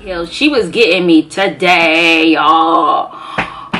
Hills. She was getting me today, y'all.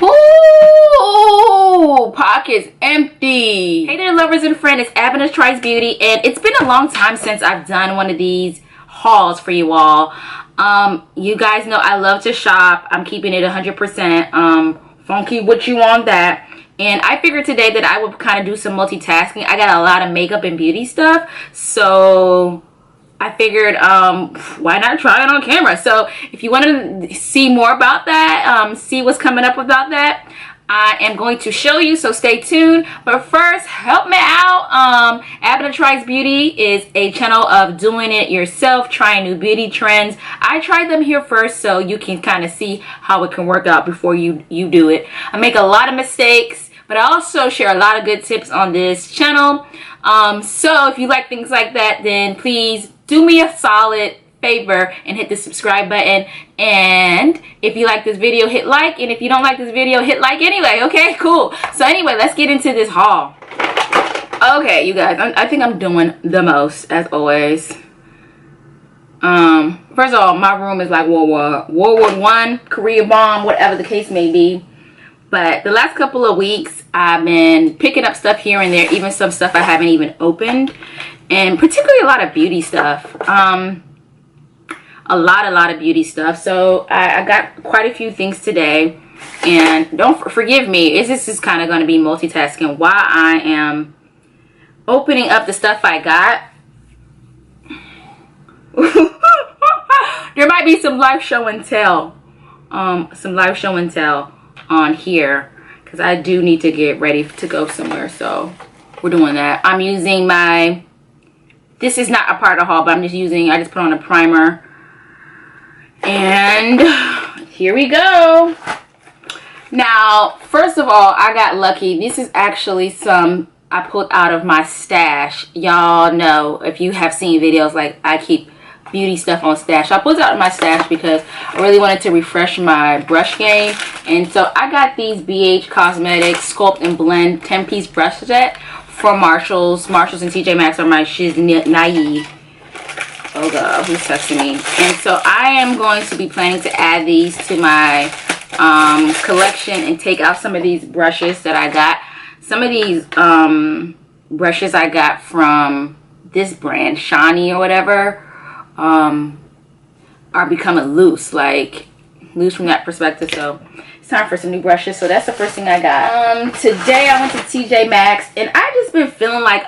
Ooh, pockets empty. Hey there, lovers and friends. It's Abena Tries Beauty, and it's been a long time since I've done one of these hauls for you all. You guys know I love to shop. I'm keeping it 100% funky with you on that. And I figured today that I would kind of do some multitasking. I got a lot of makeup and beauty stuff, so I figured why not try it on camera. So if you want to see more about that, see what's coming up about that, I am going to show you, so stay tuned. But first, help me out. Abena Tries Beauty is a channel of doing it yourself, trying new beauty trends. I tried them here first so you can kind of see how it can work out before you do it. I make a lot of mistakes, but I also share a lot of good tips on this channel. So if you like things like that, then please do me a solid favor and hit the subscribe button. And if you like this video, hit like. And if you don't like this video, hit like anyway. Okay, cool. So anyway, let's get into this haul. Okay, you guys, I think I'm doing the most, as always. First of all, my room is like World War I, Korea bomb, whatever the case may be. But the last couple of weeks, I've been picking up stuff here and there, even some stuff I haven't even opened. And particularly a lot of beauty stuff. A lot of beauty stuff. So I got quite a few things today. And don't forgive me, this is kind of going to be multitasking while I am opening up the stuff I got. There might be some live show and tell. Some live show and tell on here, because I do need to get ready to go somewhere, so we're doing that. I'm using my, this is not a part of the haul, but I'm just using, I just put on a primer, and here we go. Now, first of all, I got lucky. This is actually some I pulled out of my stash. Y'all know, if you have seen videos, like I keep beauty stuff on stash. So I pulled it out of my stash because I really wanted to refresh my brush game. And so I got these BH Cosmetics Sculpt and Blend 10-piece brush set from Marshalls. Marshalls and TJ Maxx are my She's Naive. Oh god, who's texting me? And so I am going to be planning to add these to my collection and take out some of these brushes that I got. Some of these brushes I got from this brand, Shani or whatever, are becoming loose, like loose from that perspective. So it's time for some new brushes. So that's the first thing I got. Today I went to TJ Maxx, and I just been feeling like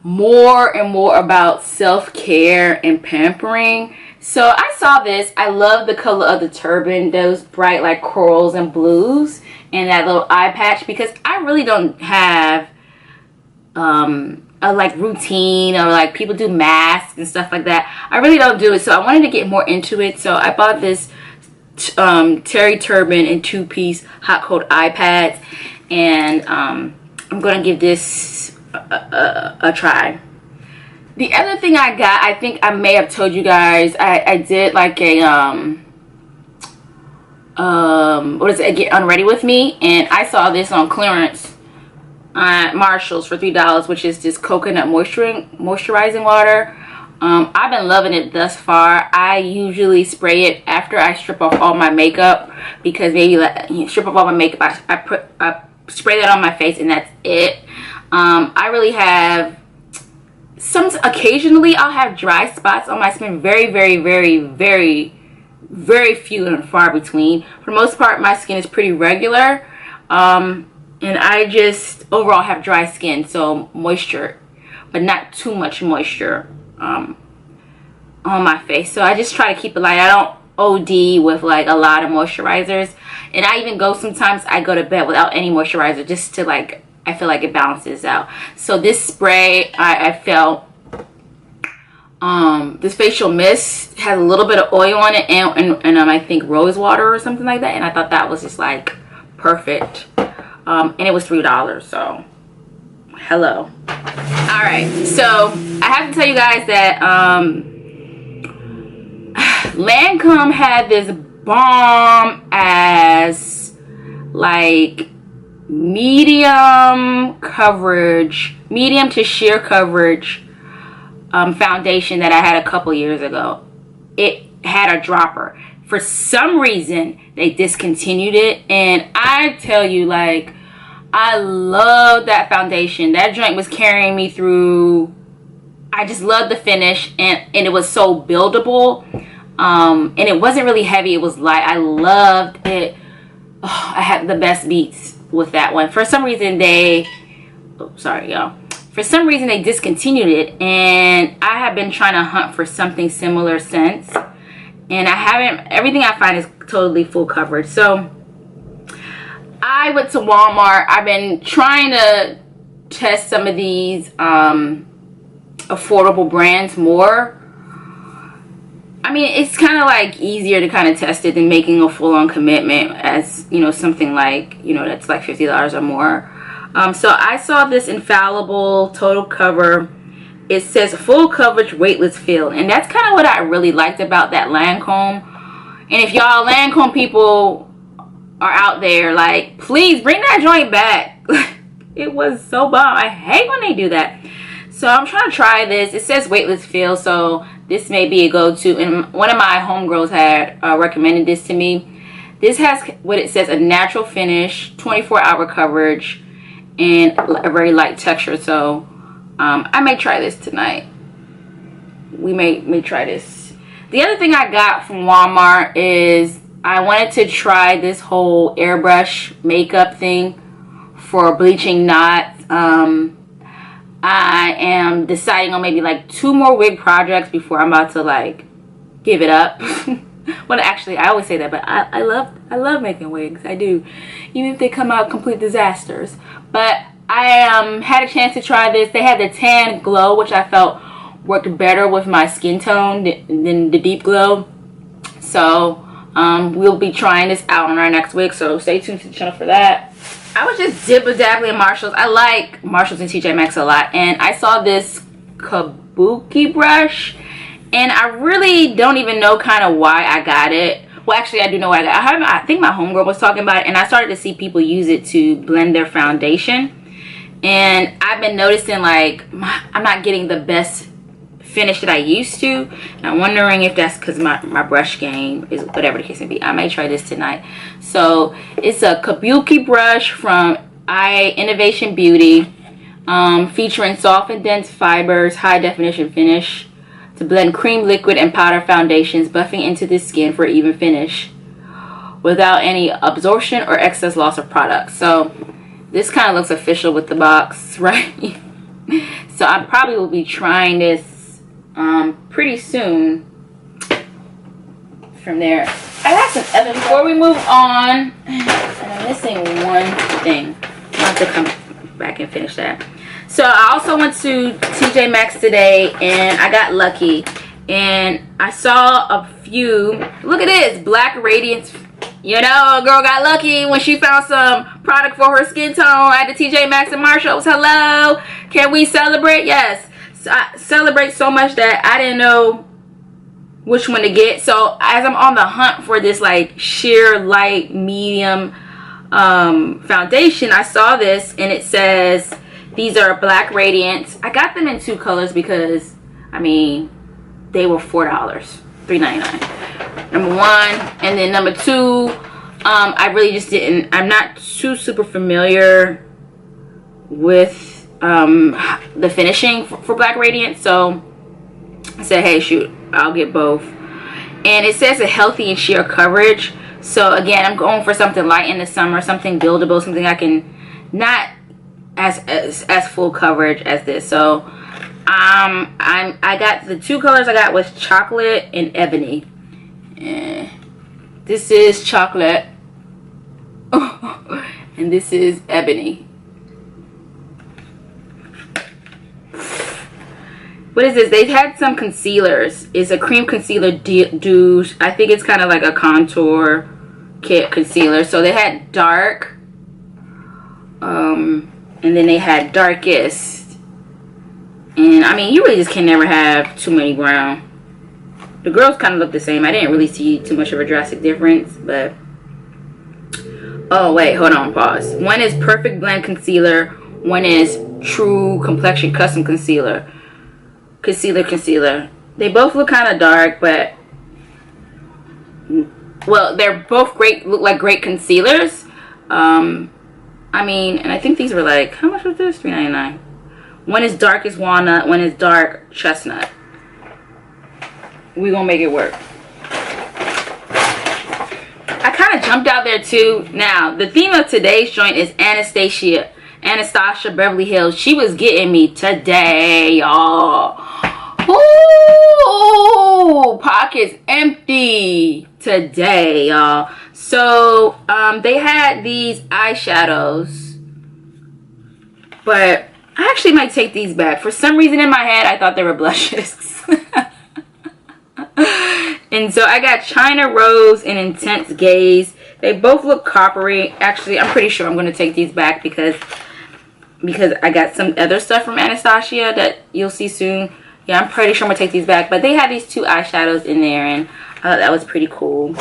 more and more about self-care and pampering. So I saw this. I love the color of the turban, those bright like corals and blues, and that little eye patch, because I really don't have a like routine, or like people do masks and stuff like that. I really don't do it, so I wanted to get more into it. So I bought this terry turban and 2-piece hot coat eye pads, and I'm gonna give this a try. The other thing I got, I think I may have told you guys, I did like a what is it, Get Unready With Me, and I saw this on clearance at Marshalls for $3, which is this coconut moisturizing water. I've been loving it thus far. I usually spray it after I strip off all my makeup, because maybe like strip off all my makeup, I spray that on my face, and that's it. I really have occasionally I'll have dry spots on my skin. Very few and far between. For the most part, my skin is pretty regular. And I just overall have dry skin, so moisture, but not too much moisture on my face. So I just try to keep it light. I don't OD with like a lot of moisturizers, and I even go, sometimes I go to bed without any moisturizer, just to like, I feel like it balances out. So this spray, I felt this facial mist has a little bit of oil on it, and I think rose water or something like that, and I thought that was just like perfect. And it was $3, so hello. All right, so I have to tell you guys that Lancome had this bomb as like medium to sheer coverage foundation that I had a couple years ago. It had a dropper. For some reason, they discontinued it. And I tell you, like, I love that foundation. That joint was carrying me through. I just loved the finish, and it was so buildable. And it wasn't really heavy. It was light. I loved it. Oh, I had the best beats with that one. For some reason, sorry, y'all. For some reason, they discontinued it, and I have been trying to hunt for something similar since. And I haven't. Everything I find is totally full coverage. So I went to Walmart. I've been trying to test some of these affordable brands more. I mean, it's kind of like easier to kind of test it than making a full-on commitment, as you know, something like, you know, that's like $50 or more. So I saw this Infallible Total Cover. It says full coverage weightless feel, and that's kind of what I really liked about that Lancome. And if y'all Lancome people are out there, like, please bring that joint back. It was so bomb. I hate when they do that. So I'm trying to try this. It says weightless feel, so this may be a go-to. And one of my homegirls had recommended this to me. This has what it says: a natural finish, 24-hour coverage, and a very light texture. So I may try this tonight. We may try this. The other thing I got from Walmart is I wanted to try this whole airbrush makeup thing for bleaching knots. I am deciding on maybe like 2 more wig projects before I'm about to like give it up. Well, actually, I always say that, but I love making wigs. I do, even if they come out complete disasters. But I had a chance to try this. They had the Tan Glow, which I felt worked better with my skin tone than the Deep Glow. So we'll be trying this out on our next wig, so stay tuned to the channel for that. I was just dibba-dabbling in Marshalls. I like Marshalls and TJ Maxx a lot, and I saw this kabuki brush, and I really don't even know kind of why I got it. Well, actually, I do know why I got it. I think my homegirl was talking about it, and I started to see people use it to blend their foundation. And I've been noticing, like, I'm not getting the best finish that I used to. And I'm wondering if that's because my brush game is, whatever the case may be. I may try this tonight. So it's a kabuki brush from Innovation Beauty, featuring soft and dense fibers, high definition finish to blend cream, liquid, and powder foundations, buffing into the skin for even finish without any absorption or excess loss of product. So this kind of looks official with the box, right? So I probably will be trying this pretty soon. From there, I got some other. Before we move on, I'm missing one thing. I'll have to come back and finish that. So I also went to TJ Maxx today, and I got lucky, and I saw a few. Look at this, Black Radiance. You know, a girl got lucky when she found some product for her skin tone at the TJ Maxx and Marshalls. Hello, can we celebrate? Yes, so I celebrate so much that I didn't know which one to get. So as I'm on the hunt for this like sheer light medium foundation, I saw this, and it says these are Black Radiance. I got them in 2 colors because, I mean, they were $4, $3.99. Number 1, and then number 2, I really just didn't. I'm not too super familiar with the finishing for Black Radiance, so I said, hey, shoot, I'll get both. And it says a healthy and sheer coverage. So again, I'm going for something light in the summer, something buildable, something I can not as full coverage as this. So I got the 2 colors I got was chocolate and ebony. This is chocolate and this is ebony. What is this? They've had some concealers. It's a cream concealer douche. I think it's kind of like a contour kit concealer. So they had dark, and then they had darkest. And I mean, you really just can never have too many brown. The girls kind of look the same. I didn't really see too much of a drastic difference, but oh wait, hold on, pause. One is Perfect Blend Concealer. One is True Complexion Custom Concealer. Concealer. They both look kind of dark, but well, they're both great, look like great concealers. I mean, and I think these were like, how much was this? $3.99. One is dark as walnut, one is dark chestnut. We gonna make it work. I kind of jumped out there too. Now, the theme of today's joint is Anastasia Beverly Hills. She was getting me today, y'all. Ooh, pockets empty today, y'all. So they had these eyeshadows, but I actually might take these back. For some reason in my head I thought they were blushes. And so I got China Rose and Intense Gaze. They both look coppery. Actually, I'm pretty sure I'm going to take these back because I got some other stuff from Anastasia that you'll see soon. Yeah, I'm pretty sure I'm going to take these back. But they had these two eyeshadows in there, and I thought that was pretty cool.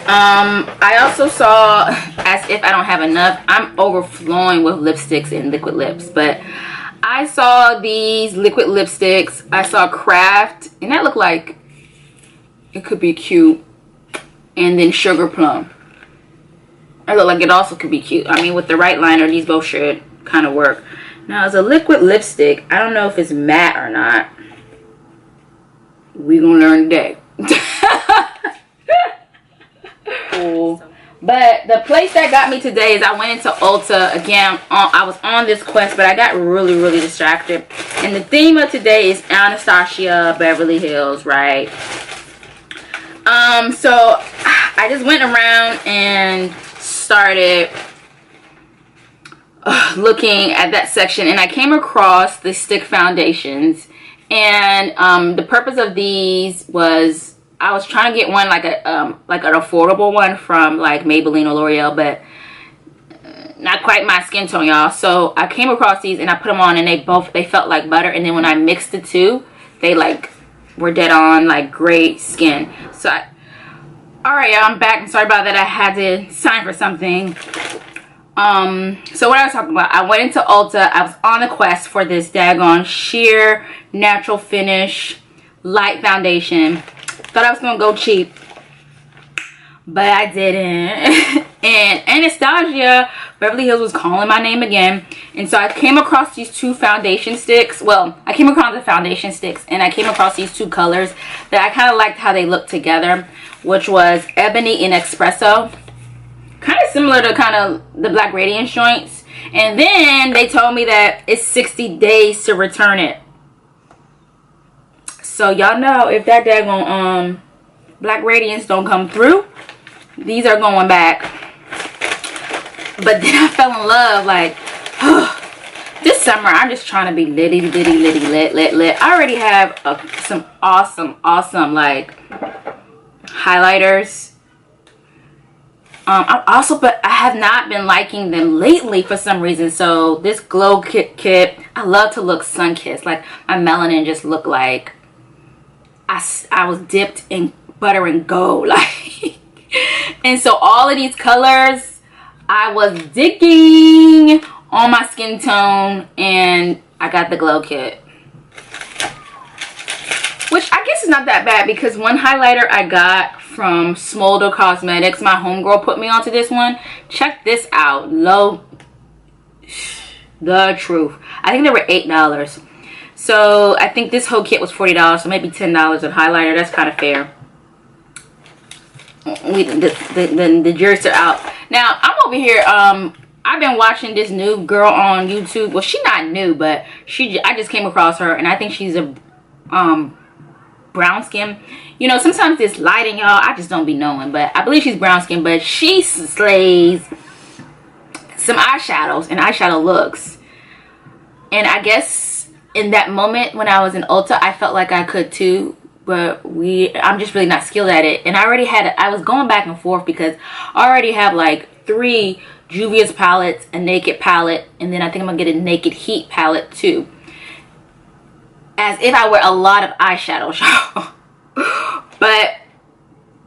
I also saw, as if I don't have enough, I'm overflowing with lipsticks and liquid lips, but I saw these liquid lipsticks. I saw Craft, and that looked like it could be cute. And then Sugar Plum. I look like it also could be cute. I mean, with the right liner, these both should kind of work. Now, it's a liquid lipstick. I don't know if it's matte or not. We gonna learn today. Cool. But the place that got me today is I went into Ulta. Again, I was on this quest, but I got really, really distracted. And the theme of today is Anastasia Beverly Hills, right? So I just went around and started looking at that section, and I came across the stick foundations. And the purpose of these was, I was trying to get one like an affordable one from like Maybelline or L'Oreal, but not quite my skin tone, y'all. So I came across these and I put them on, and they felt like butter. And then when I mixed the two, they like were dead on, like great skin. So alright, y'all, I'm back. I'm sorry about that. I had to sign for something. So what I was talking about, I went into Ulta. I was on a quest for this daggone sheer natural finish light foundation. Thought I was gonna go cheap, but I didn't. And Anastasia Beverly Hills was calling my name again, and so I came across these two foundation sticks. Well, I came across the foundation sticks, and I came across these two colors that I kind of liked how they looked together, which was Ebony and Espresso, kind of similar to kind of the Black Radiance joints. And then they told me that it's 60 days to return it. So y'all know, if that daggone Black Radiance don't come through, these are going back. But then I fell in love, like, this summer I'm just trying to be litty lit. I already have some awesome like highlighters. But I have not been liking them lately for some reason. So this glow kit, I love to look sun-kissed. Like my melanin just looked like I was dipped in butter and gold, like. And so all of these colors I was digging on my skin tone, and I got the glow kit, which I guess is not that bad, because one highlighter I got from Smolder Cosmetics, my homegirl put me onto this one. Check this out. The truth. I think they were $8. So I think this whole kit was $40, so maybe $10 of highlighter. That's kind of fair. The juries are out. Now I'm over here. I've been watching this new girl on YouTube. Well, she's not new, but I just came across her, and I think she's a brown skin. You know, sometimes this lighting, y'all, I just don't be knowing, but I believe she's brown skin. But she slays some eyeshadows and eyeshadow looks, and I guess in that moment when I was in Ulta, I felt like I could too, but I'm just really not skilled at it. And I was going back and forth because I already have like 3 Juvia's palettes, a Naked palette, and then I think I'm gonna get a Naked Heat palette too, as if I wear a lot of eyeshadow, y'all. But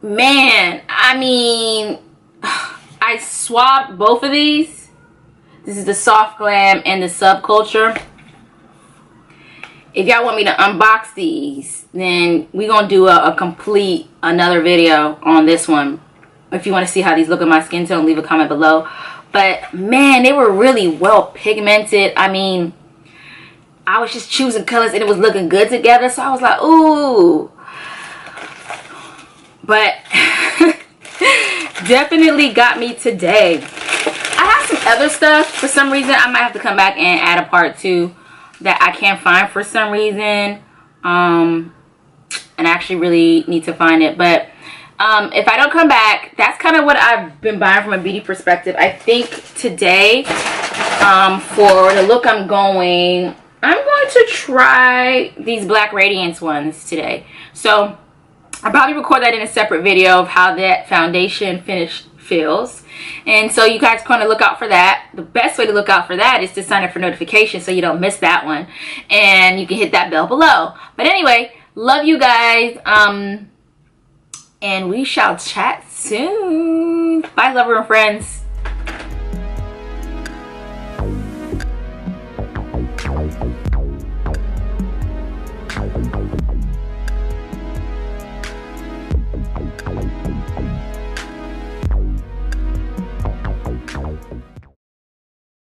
man, I mean, I swapped both of these. This is the Soft Glam and the Subculture. if y'all want me to unbox these, then we're gonna do a complete another video on this one. If you want to see how these look on my skin tone, leave a comment below. But man, they were really well pigmented. I mean, I was just choosing colors and it was looking good together, so I was like, ooh. But definitely got me today. I have some other stuff. For some reason, I might have to come back and add a part 2 that I can't find for some reason. And I actually really need to find it. But if I don't come back, that's kind of what I've been buying from a beauty perspective. I think today, for the look I'm going to try these Black Radiance ones today. So I'll probably record that in a separate video of how that foundation finish feels. And so you guys kind of look out for that. The best way to look out for that is to sign up for notifications so you don't miss that one. And you can hit that bell below. But anyway, love you guys. And we shall chat soon. Bye, lover and friends.